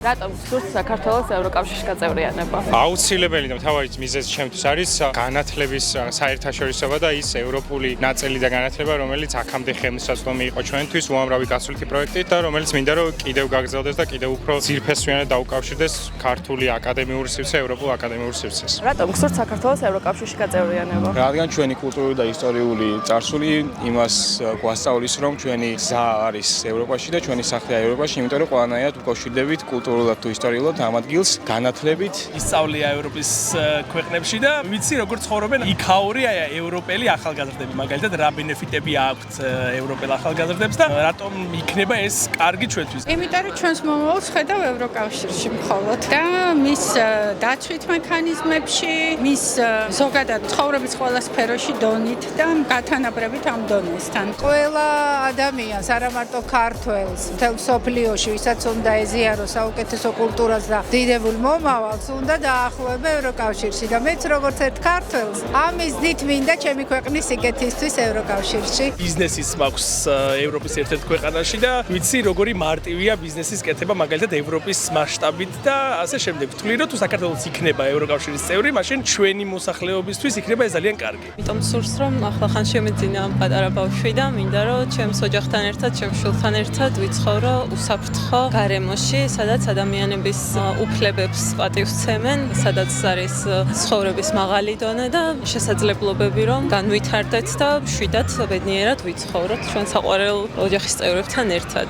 რატომ გსურთ საქართველოს ევროკავშირში გაწევრიანება? აუცილებელი და მთავარი მიზეზი ჩემთვის არის განათლების საერთაშორისობა და ის ევროპული ნაწილი და განათლება, რომელიც აქამდე ხელმისაწვდომი იყო ჩვენთვის უამრავი გასვლითი პროექტით და რომელიც მინდა რომ კიდევ გაგრძელდეს და კიდევ უფრო ძირფესვიანად დაუკავშირდეს ქართული აკადემიური სივრცე ევროპულ აკადემიურ სივრცეს. რატომ გსურთ საქართველოს ევროკავშირში გაწევრიანება? რადგან ჩვენი კულტურული და ისტორიული წარსული იმას გვასწავლის, რომ ჩვენი გზა არის ევროპაში და ჩვენი სახლია ევროპაში, იმიტომ რომ ყველანაირად უკავშირდებით კულტურულად თუ ისტორიულად ამ ადგილს განათლებით. ისწავლია ევროპის ქვეყნებში და ვიცი როგორ ცხოვრობენ იქაური ევროპელი ახალგაზრდები, მაგალითად რა ბენეფიტები აქვთ ევროპელ ახალგაზრდებს და რატომ იქნება ეს კარგი ჩვენთვის. იმიტომ რომ ჩვენს მომავალს ხედავ ევროკავშირში მხოლოდ და მის დაცვით მექანიზმებში, მის ზოგადად ცხოვრების ყველა სფეროში დონით და გათანაბრებით ამ დონესთან. ყველა ადამიანს, არა მარტო ქართველს, მთელ მსოფლიოში, ვისაც უნდა ეზიაროს საუკეთესო კულტურას და დიდებულ მომავალს, უნდა დაახლოება ევროკავშირში და მეც როგორც ერთ ქართველს, ამის დიდ მინდა ჩემი ქვეყნის სიკეთისთვის ევროკავშირში. ბიზნესის მაქვს ევროპის ერთ-ერთ ქვეყანაში და ვიცი როგორი მარტივია ბიზნესის კეთება მაგალითად ევროპის მასშტაბით და ასე შემდეგ. ვთვლი რომ თუ საქართველოს იქნება ევროკავშირის წევრი, მაშინ ჩვენი მოსახლეობისთვის იქნება ეს ძალიან კარგი. იმიტომ სურს რომ ახლა ხან შემეძინა ამ პატარა ბავშვი და მინდა რომ ჩემს ოჯახთან ერთად, ჩემს შვილთან ერთად ვიცხოვრო უსაფრთხო გარემოში, სადაც ადამიანების უფლებებს პატივს სცემენ, სადაც არის ცხოვრების მაღალი დონე და შესაძლებლობები რომ განვითარდეთ და მშვიდად ბედნიერად ვიცხოვროთ ჩვენ საყვარელ ოჯახის წევრებთან ერთად.